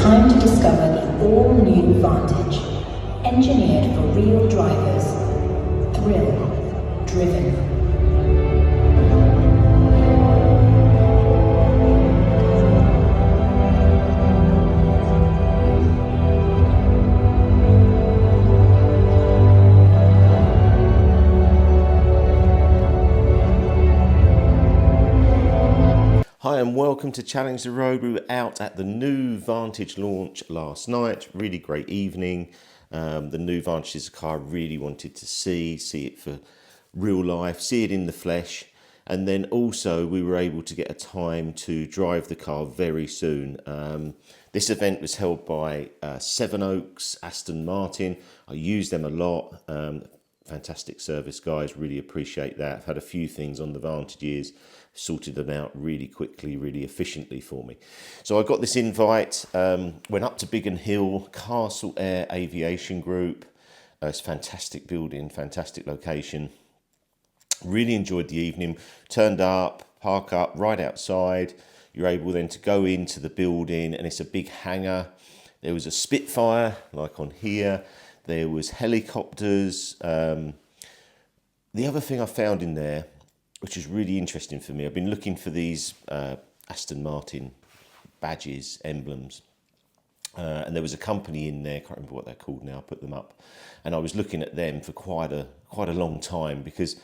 time to discover the all-new Vantage, engineered for real drivers, thrill-driven. Hi and welcome to Challenge the Road. We were out at the new Vantage launch last night. Really great evening. The new Vantage is a car I really wanted to see it for real life, see it in the flesh. And then also we were able to get a time to drive the car very soon. This event was held by Sevenoaks, Aston Martin. I use them a lot. Fantastic service, guys. Really appreciate that. I've had a few things on the Vantages, sorted them out really quickly, really efficiently for me. So I got this invite, went up to Biggin Hill, Castle Air Aviation Group. It's a fantastic building, fantastic location. Really enjoyed the evening. Turned up, park up right outside. You're able then to go into the building and it's a big hangar. There was a Spitfire, like on here. There was helicopters. The other thing I found in there, which is really interesting for me, I've been looking for these Aston Martin badges, emblems. And there was a company in there, I can't remember what they're called now, I put them up. And I was looking at them for quite a long time because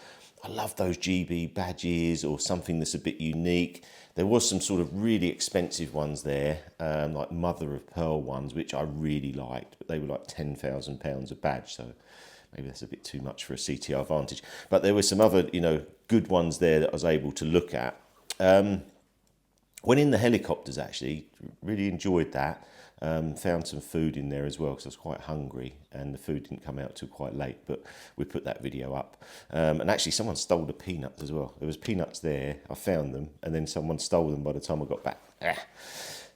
I love those GB badges or something that's a bit unique. There was some sort of really expensive ones there, like mother of pearl ones, which I really liked, but they were like £10,000 a badge, so maybe that's a bit too much for a CTR Vantage. But there were some other, good ones there that I was able to look at. Went in the helicopters, actually, really enjoyed that. Found some food in there as well because I was quite hungry and the food didn't come out till quite late, but we put that video up. And actually someone stole the peanuts as well. There was peanuts there, I found them, and then someone stole them by the time I got back.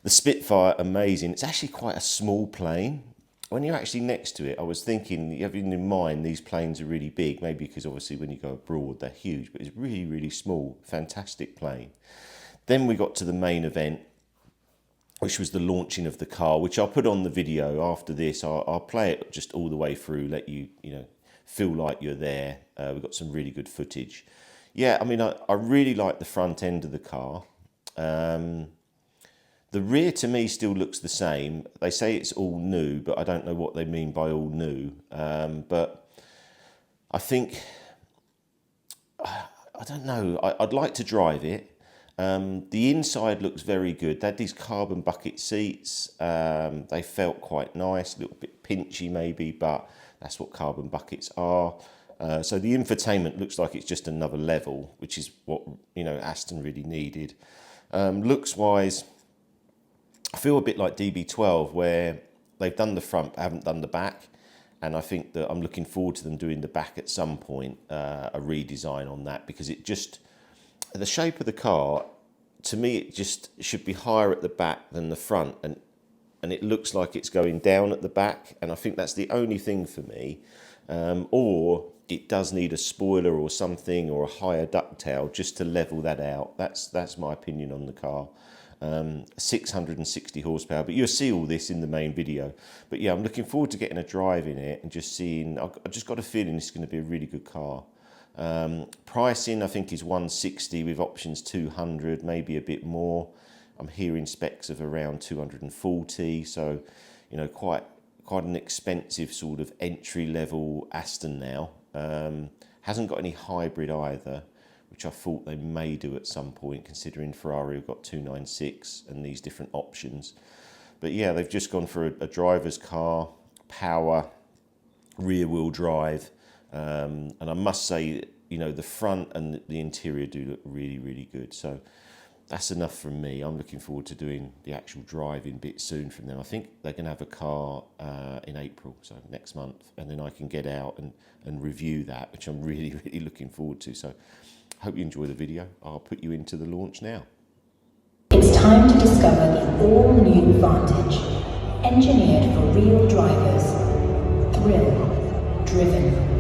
The Spitfire, amazing. It's actually quite a small plane. When you're actually next to it, I was thinking, having in mind these planes are really big, maybe because obviously when you go abroad they're huge, but it's really, really small, fantastic plane. Then we got to the main event, which was the launching of the car, which I'll put on the video after this. I'll play it just all the way through, let you, feel like you're there. We've got some really good footage. Yeah, I mean, I really like the front end of the car. The rear to me still looks the same. They say it's all new, but I don't know what they mean by all new. But I think, I don't know, I'd like to drive it. The inside looks very good. They had these carbon bucket seats. They felt quite nice, a little bit pinchy maybe, but that's what carbon buckets are. So the infotainment looks like it's just another level, which is what Aston really needed. Looks wise, I feel a bit like DB12 where they've done the front, but haven't done the back. And I think that I'm looking forward to them doing the back at some point, a redesign on that, because it just, the shape of the car, to me, it just should be higher at the back than the front, and it looks like it's going down at the back, and I think that's the only thing for me. Or it does need a spoiler or something, or a higher ducktail just to level that out. That's my opinion on the car. 660 horsepower, but you'll see all this in the main video. But yeah, I'm looking forward to getting a drive in it and just seeing. I've just got a feeling it's going to be a really good car. Pricing I think is 160 with options 200, maybe a bit more. I'm hearing specs of around 240, so quite an expensive sort of entry level Aston now. Hasn't got any hybrid either, which I thought they may do at some point, considering Ferrari have got 296 and these different options. But yeah, they've just gone for a driver's car, power, rear wheel drive. And I must say, the front and the interior do look really, really good. So that's enough from me. I'm looking forward to doing the actual driving bit soon from them. I think they're going to have a car in April, so next month. And then I can get out and review that, which I'm really, really looking forward to. So hope you enjoy the video. I'll put you into the launch now. It's time to discover the all-new Vantage, engineered for real drivers, thrill-driven.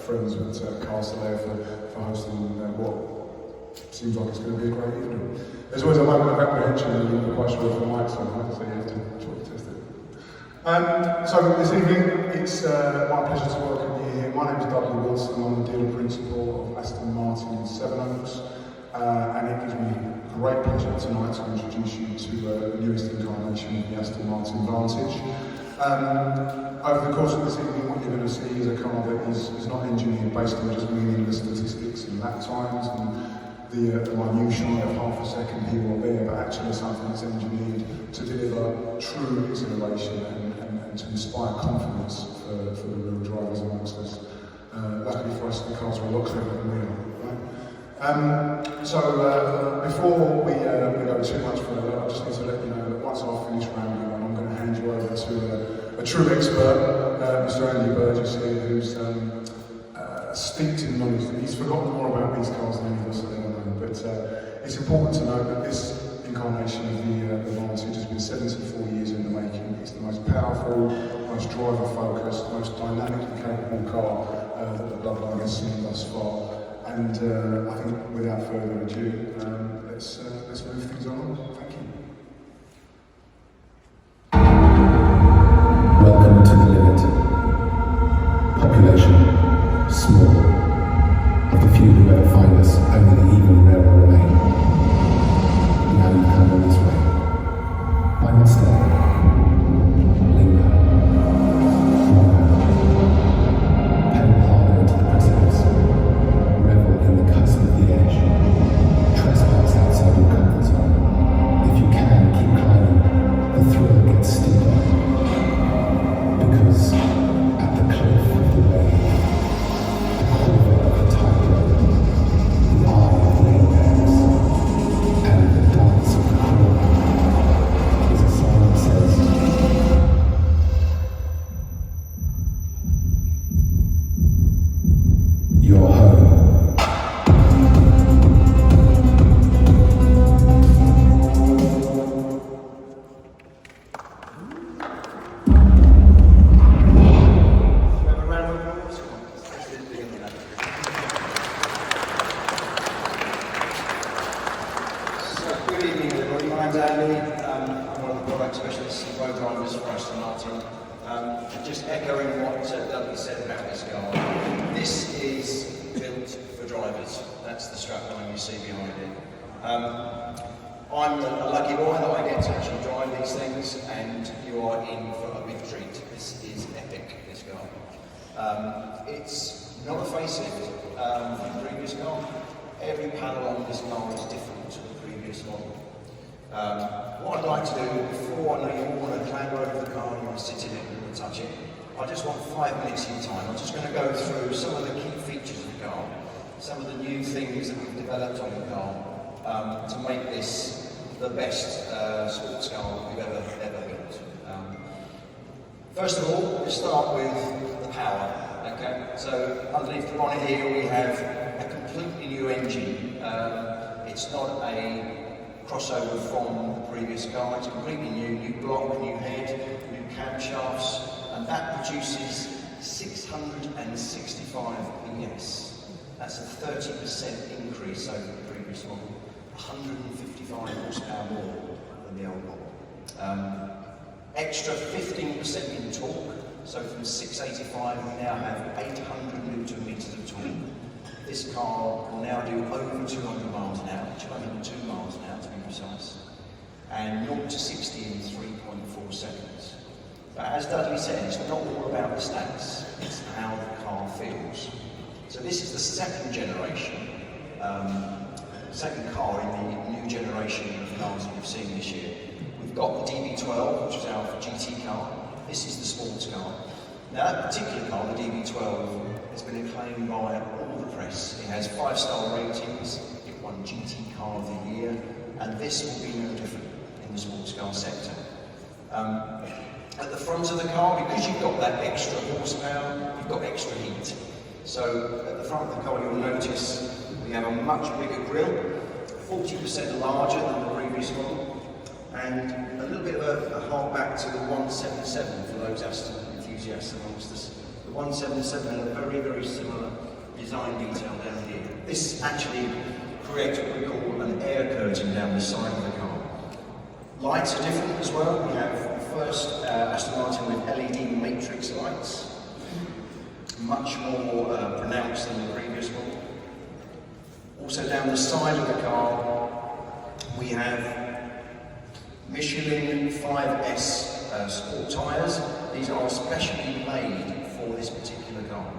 friends at Castle there for hosting what seems like it's going to be a great evening. There's always a moment of apprehension when you're not quite sure if the mic's on, right? So you have to try to test it. So this evening, it's my pleasure to welcome you here. My name is Dudley Wilson. I'm the dealer principal of Aston Martin Sevenoaks, and it gives me great pleasure tonight to introduce you to the newest incarnation of the Aston Martin Vantage. Over the course of this evening, what you're going to see is a car that is not engineered based on just meaningless statistics and lap times and the minutiae of half a second here or there, but actually something that's engineered to deliver true exhilaration and to inspire confidence for the real drivers amongst us. Luckily for us, the cars are a lot cleverer than we are, right? Before we go too much further, I just need to let you know that once I've finished rambling on, I'm going to hand you over to a true expert, Mr. Andy Burgess here, who's steeped in knowledge. He's forgotten more about these cars than any of us have ever known, but it's important to note that this incarnation of the Vantage has been 74 years in the making. It's the most powerful, most driver-focused, most dynamically capable car that the bloodline has seen thus far. And I think without further ado, let's move things on. Thank you. Welcome to the limit. Population small. Of the few who ever find us, only the even rarer remain. Now you come on this way. Why not stay? Linger. Longer. Pedal harder into the precipice. Revel in the cusp of the edge. Trespass outside your comfort zone. If you can, keep climbing. The thrill gets steeper. Because at the cliff of the wave, the quiver of the tightrope, the eye of the apex, and the dance of the crawl, is a song that says, "You're home." Good evening, everybody. My name's Andy. I'm one of the product specialists and road drivers for Aston Martin. Just echoing what Dudley said about this car. This is built for drivers. That's the strapline you see behind it. I'm a lucky boy that I get to actually drive these things, and you are in for a big treat. This is epic, this car. It's not a facelift from the previous car. Every panel on this car is different to the previous model. What I'd like to do, before I know you all want to clamber over the car and you want to sit in it and touch it, I just want 5 minutes of your time. I'm just going to go through some of the key features of the car, some of the new things that we've developed on the car to make this the best sports car that we've ever built. First of all, let's start with the power. Okay, so underneath the bonnet here we have a completely new engine. It's not a crossover from the previous car, it's completely new block, new head, new camshafts, and that produces 665 PS. That's a 30% increase over the previous model, 155 horsepower more than the old model. Extra 15% in torque, so from 685 we now have 800 newton meters of torque. This car will now do over 200 miles an hour, 202 miles an hour to be precise, and 0 to 60 in 3.4 seconds. But as Dudley said, it's not all about the stats, it's how the car feels. So this is the second generation, second car in the new generation of cars that we've seen this year. We've got the DB12, which is our GT car. This is the sports car. Now that particular car, the DB12, has been acclaimed by all the press. It has 5-star ratings, it won GT Car of the Year, and this will be no different in the sports car sector. At the front of the car, because you've got that extra horsepower, you've got extra heat. So at the front of the car, you'll notice we have a much bigger grille, 40% larger than the previous model, and a little bit of a hard back to the 177 for those Aston enthusiasts amongst us. The 177 had a very, very similar design detail down here. This actually creates what we call an air curtain down the side of the car. Lights are different as well. We have first Aston Martin with LED matrix lights, much more pronounced than the previous one. Also down the side of the car, we have Michelin 5S sport tyres. These are specially made for this particular car.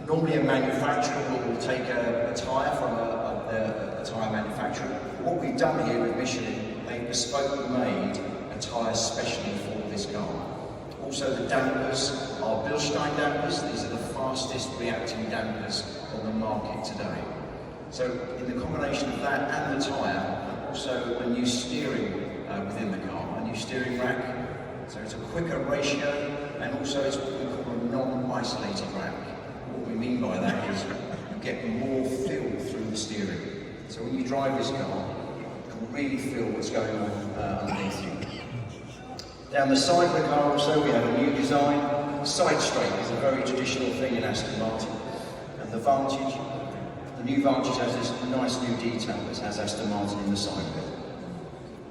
Normally a manufacturer will take a tyre from a tyre manufacturer. What we've done here with Michelin, they've bespokely made a tyre specially for this car. Also the dampers are Bilstein dampers. These are the fastest reacting dampers on the market today. So in the combination of that and the tyre, also a new steering within the car, a new steering rack. So it's a quicker ratio, and also it's what we call a non-isolated rack. What we mean by that is you get more feel through the steering. So when you drive this car, you can really feel what's going on underneath you. Down the side of the car also we have a new design. Side straight is a very traditional thing in Aston Martin. And the Vantage, the new Vantage has this nice new detail that has Aston Martin in the side of it.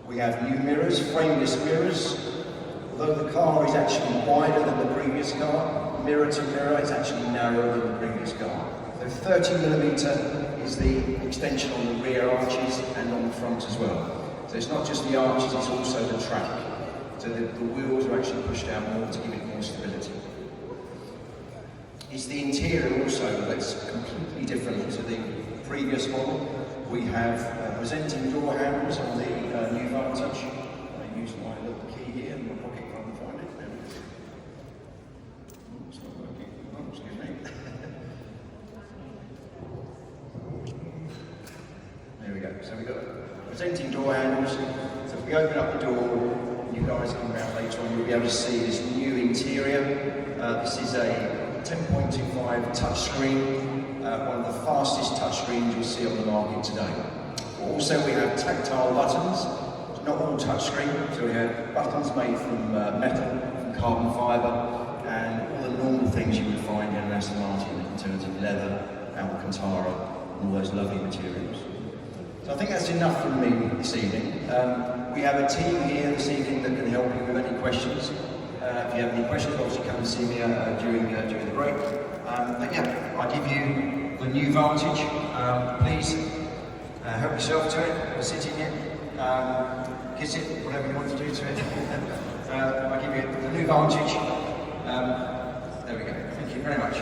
We have new mirrors, frameless mirrors. Although the car is actually wider than the previous car, mirror to mirror, it's actually narrower than the previous car. So 30mm is the extension on the rear arches and on the front as well. So it's not just the arches, it's also the track. So the wheels are actually pushed out more to give it more stability. It's the interior also that's completely different to the previous model. We have presenting door handles on the new Vantage. I use my little key here in my pocket if I can find it. There we go. Oh, it's not working. Oh, excuse me. There we go. So we've got presenting door handles. So if we open up the door, you guys come around later on, you'll be able to see this new interior. This is a 10.25 touchscreen, one of the fastest touchscreens you'll see on the market today. Also we have tactile buttons, not all touchscreen, so we have buttons made from metal, from carbon fibre, and all the normal things you would find in an Aston Martin in terms of leather, Alcantara, and all those lovely materials. So I think that's enough from me this evening. We have a team here this evening that can help you with any questions. If you have any questions, obviously come and see me during the break. But yeah, I give you the new Vantage. Please help yourself to it, sit in it, kiss it, whatever you want to do to it. I give you the new Vantage. There we go. Thank you very much.